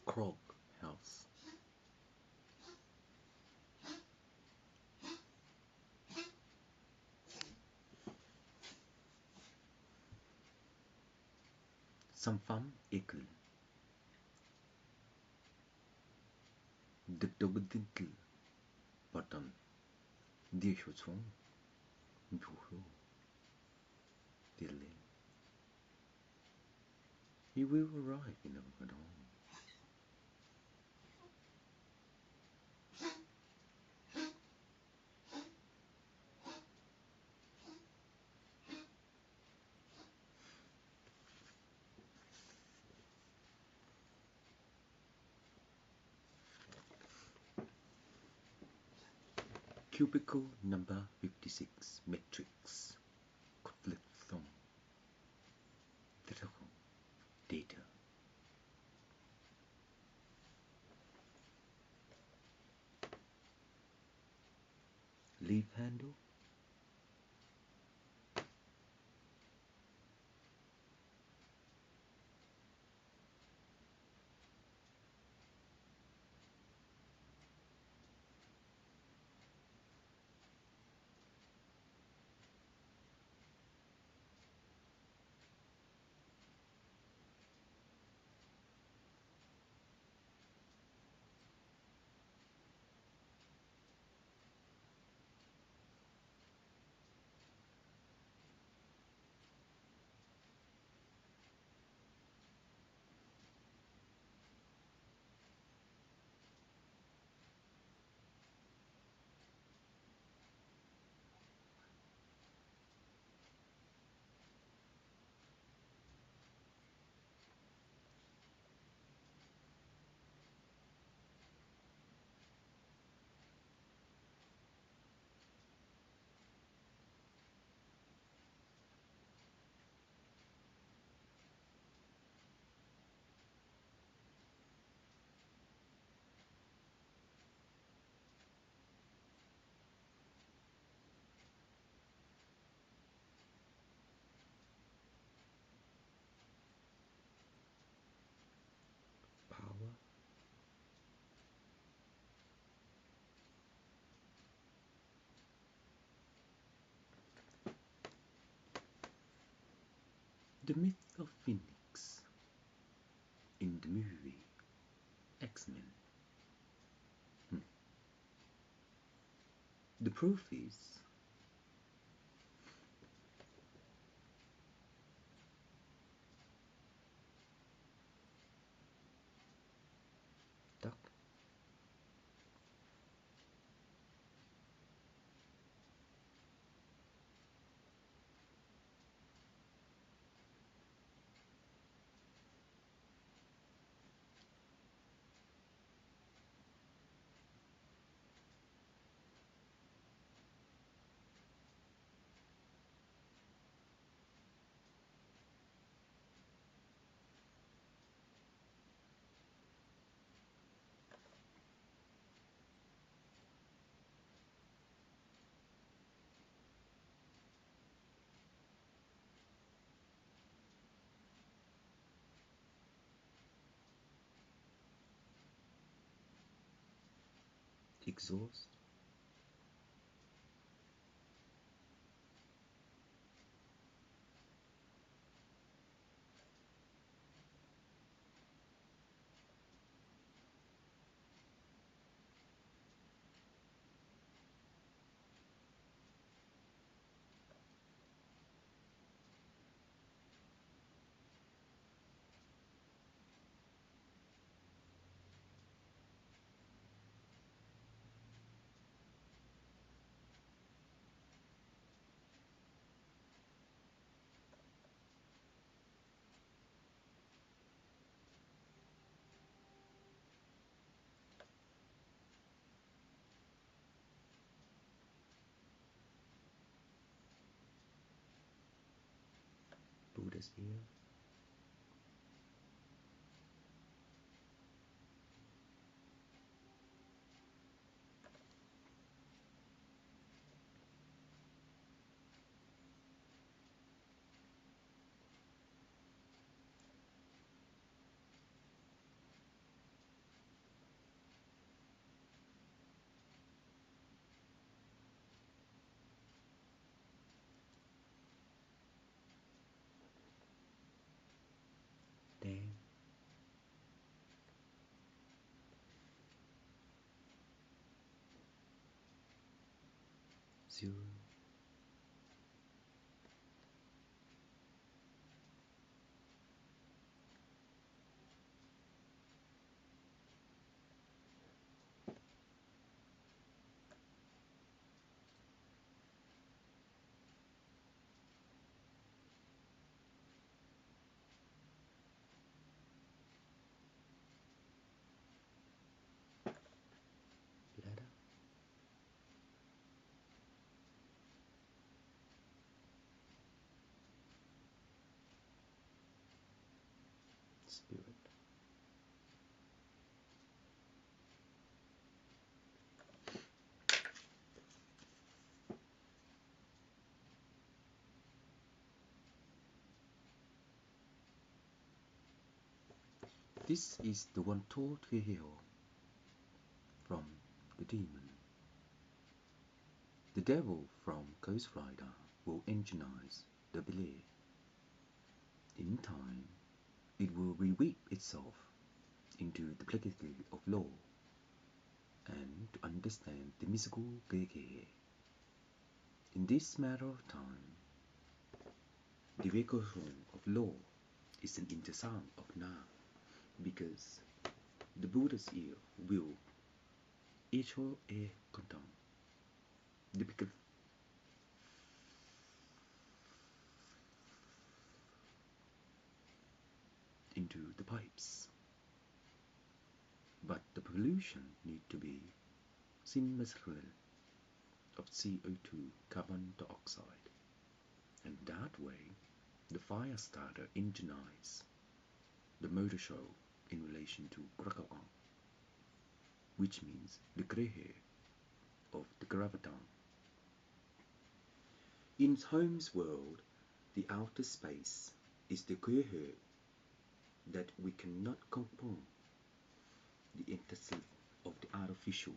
Krog House. Sản phẩm ekl được đầu tiên từ button điều hiệu chung chủ hữu delay. You will arrive in Ramadan. Cubicle number 56 matrix conflict zone critical data. Leaf handle. Power. The myth of Phoenix in the movie X-Men. The proof is duck. Exhaust. Buddha's ear. 0. Ladder. Spirit. This is the one taught here from the demon. The devil from Ghost Rider will engineer the belief. In time, it will reweave itself into the practically of law, and to understand the mystical Gege. In this matter of time, the recognition of law is an intersound of now, because the Buddha's ear will echo a content, the into the pipes. But the pollution need to be symmetrical of CO2, carbon dioxide, and that way the fire starter engineers the motor show in relation to Krakauan, which means the Grehe of the graviton. In Holmes' world, the outer space is the Grehe that we cannot confirm the intensity of the artificial,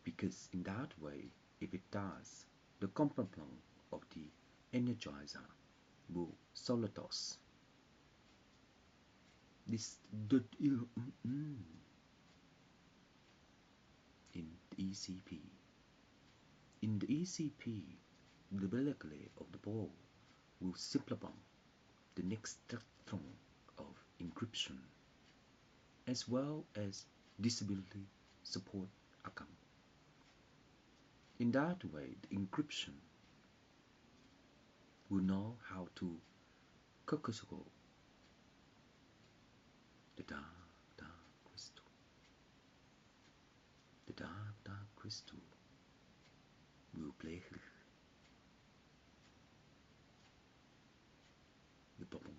because in that way, if it does, the complement of the energizer will solidos. This in the ECP. In the ECP, the molecule of the ball will simplify the next spectrum of encryption, as well as disability support account. In that way, the encryption will know how to cocktail the dark crystal. The dark crystal will play the bubble.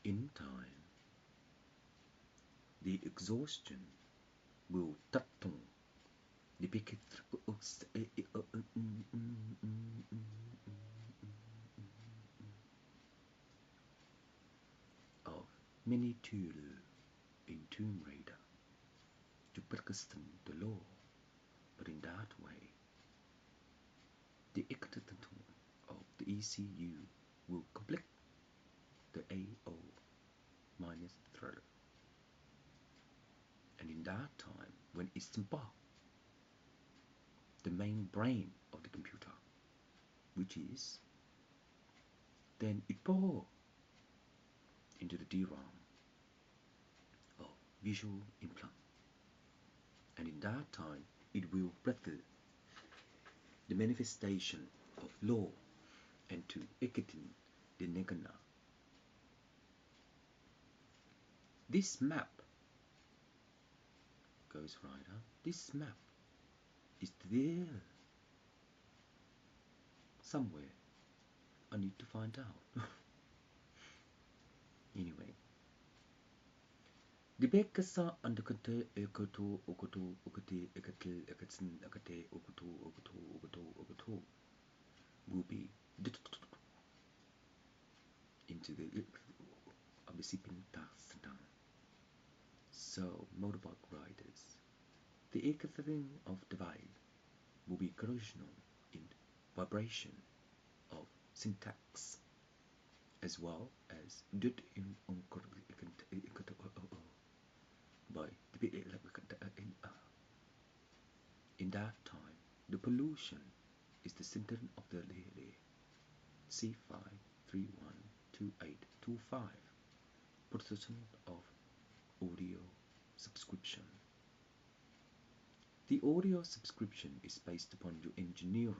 In time, the exhaustion will tattoo the picket of many Tulu in Tomb Raider to practice the law, but in that way, the extension of the ECU will complete the AO minus third. And in that time, when it's simple, the main brain of the computer, which is, then it pour into the DRAM of visual implant. And in that time, it will practice the manifestation of law and to exiting the negana. This map goes right up. This map is there somewhere. I need to find out. Anyway, the Bekasa underkate ekoto okoto okote ekatel ekatsin ekate okoto will be into the abisipin task down. So motorbike riders, the ecotherm of divide will be corrosional in vibration of syntax as well as by in that time the pollution is the center of the C5312825 production of audio subscription. The audio subscription is based upon your engineer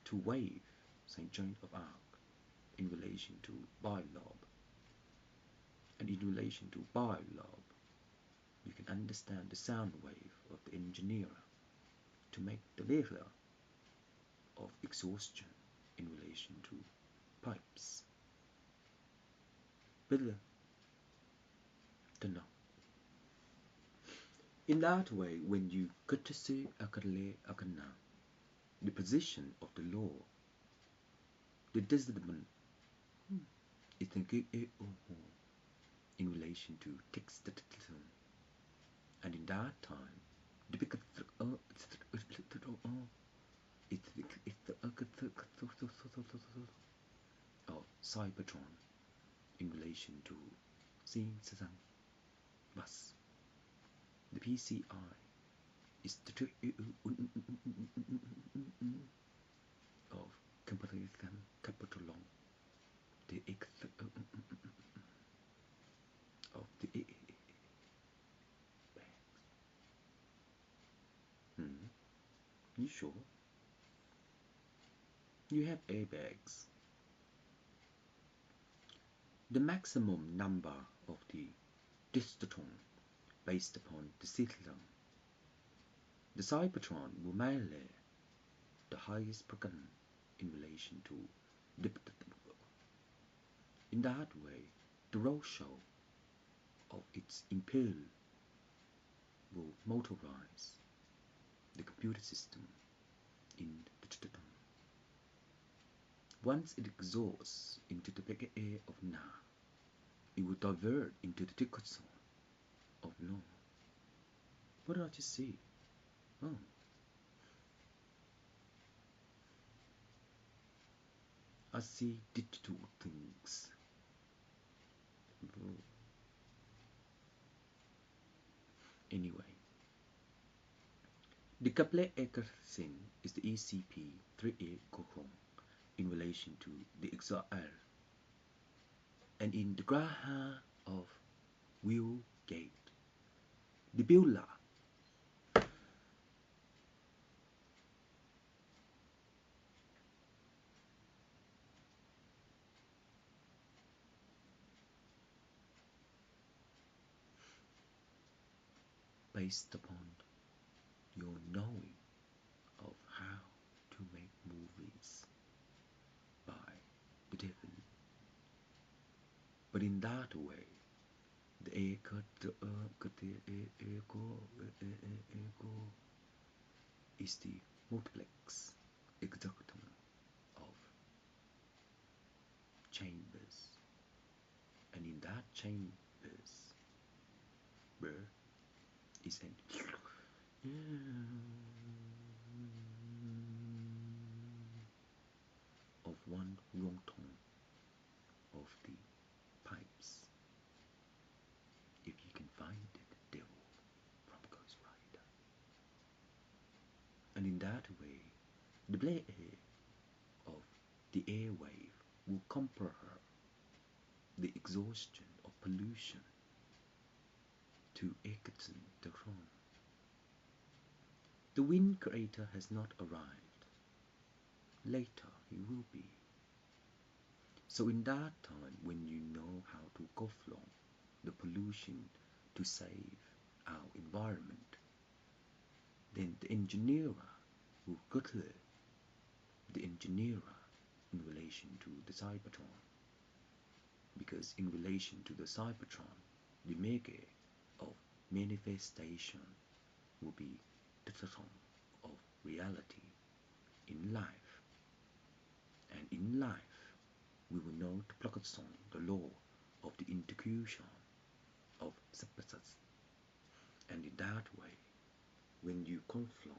to wave St. Joan of Arc in relation to bilob. And in relation to bilob, you can understand the sound wave of the engineer to make the letter of exhaustion in relation to pipes. Better to know. In that way, when you get to see the position of the law, the discipline is in relation to text, and in that time, the of Cybertron in relation to seeing bus. The PCI is the of capital long the of the bags. You sure? You have airbags. The maximum number of the distron based upon the system. The Cybertron will melee the highest program in relation to the in that way, the ratio of its impel will motorize the computer system in the once it exhausts into the big air of Na, it will divert into the dichotomy of No. What did I just see? Oh. I see digital things. Anyway, the Kaplan Encryption is the ECP3A cohort in relation to the XR, and in the Graha of Willgate, the Beulah based upon your knowing of how to make movies by the different. But in that way, the ego is the multiplex executum of chambers, and in that chambers is an of one wrong tone of the pipes, if you can find it, devil from Ghost Rider. And in that way, the blade of the airwave will compare the exhaustion of pollution to Egerton the Chrome. The wind creator has not arrived. Later he will be. So in that time, when you know how to go from the pollution to save our environment, then the engineer will get the engineer in relation to the Cybertron. Because in relation to the Cybertron, the mega of manifestation will be the total of reality in life. And in life, we will know to plug on the law of the integration of substances. And in that way, when you confront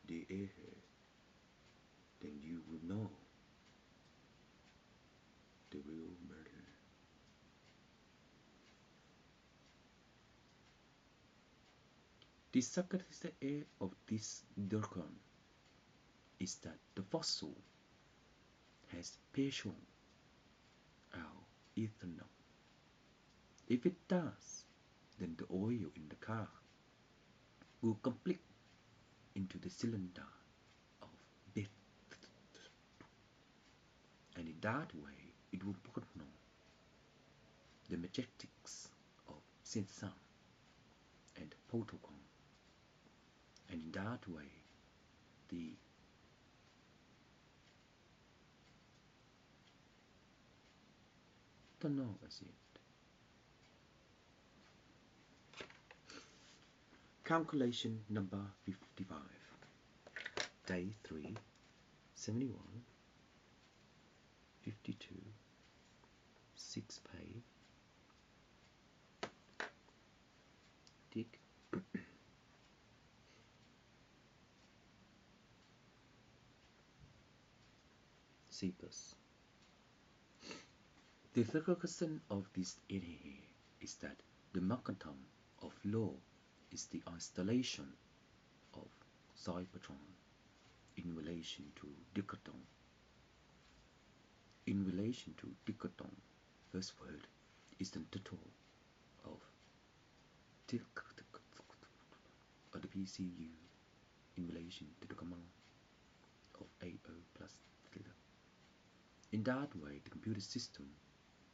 the air, then you will know The second of this diagram is that the fossil has special our ethanol. If it does, then the oil in the car will complete into the cylinder of death, and in that way it will signal the majestics of synthesis and protocol, and in that way the ethanol acid. Calculation number 55. Day 3, 71, 52, 6 pay. Tick. C plus. The conclusion of this idea is that the mechanism of law is the installation of cybertron in relation to dichotom. In relation to dichotom, first word is the total of the PCU in relation to the command of AO plus theta. In that way, the computer system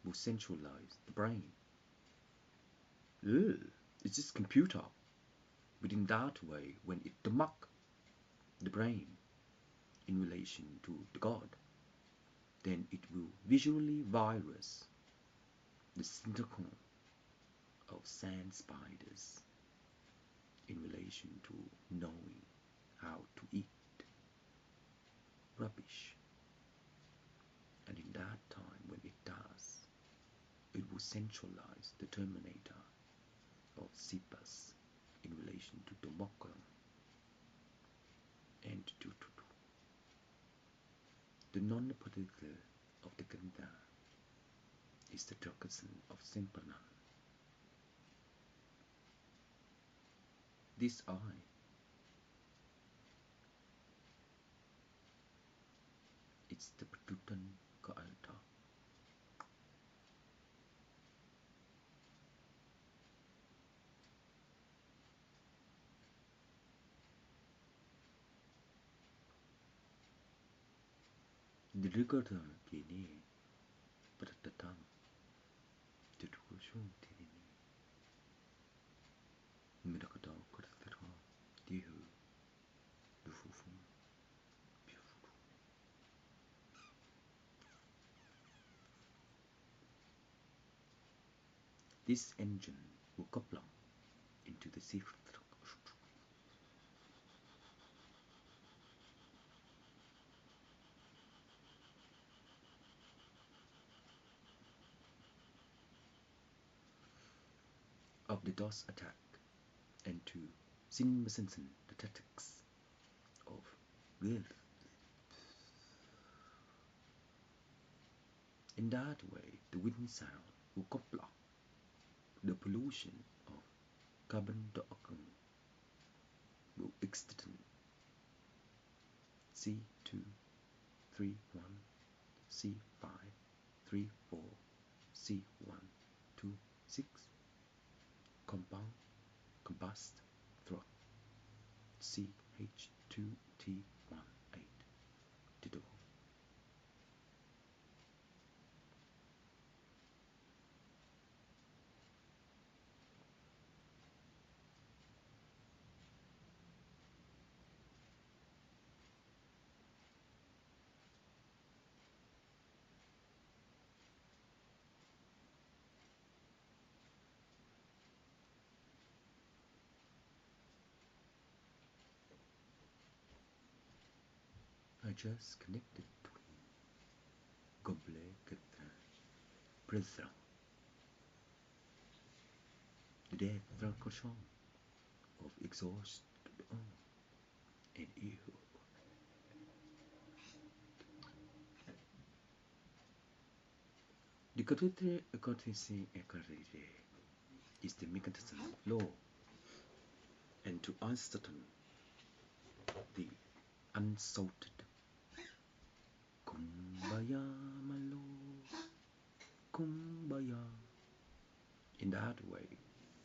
will centralize the brain. It's just computer. But in that way, when it demarks the brain in relation to the God, then it will visually virus the syndrome of sand spiders in relation to knowing how to eat rubbish. And in that time, when it does, it will centralize the terminator of CPAS in relation to Domokon and to the non-particle of the Ganda is the Jokerson of Simpernan. This eye it's the Patutan Kaalta. The Rigota Gini Patatam the Tushun Tini Midakata Kurtara Dihu Dufufum Beautiful. This engine will couple into the sea of the DOS attack and to Sinmasensen the tactics of Gilth. In that way, the wind sound will couple the pollution of carbon dioxide will extend C231, C534, C126 compound combust through CH2T18 Dido. I just connected between Goblet and Prisra. The dead francochon of exhaust and you. The cathedral acontecing is the mechanism of law. and to ascertain the unsalted Kumbaya, my lord, Kumbaya. In that way,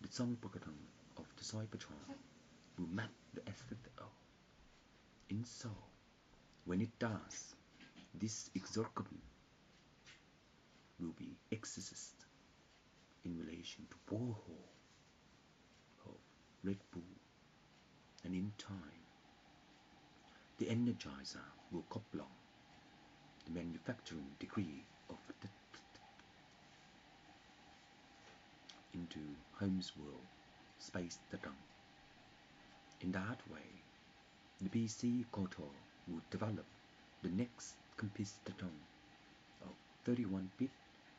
the song pattern of the Cybertron will map the SSL. In so, when it does, this exorcism will be exorcised in relation to Warhol of Red Bull, and in time, the Energizer will couple the manufacturing degree of into Holmes' world space Tatung. In that way, the PC Kotor will develop the next complete Tatung of 31-bit,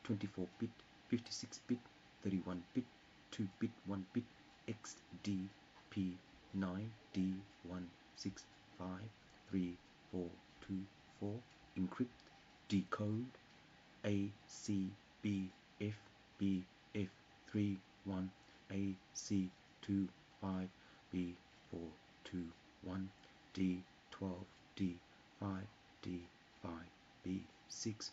24-bit, 56-bit, 31-bit, 2-bit, 1-bit, XDP 9D1653424, encrypt, decode, ACBFBF31, AC25B421, D12, D5, D5, B6,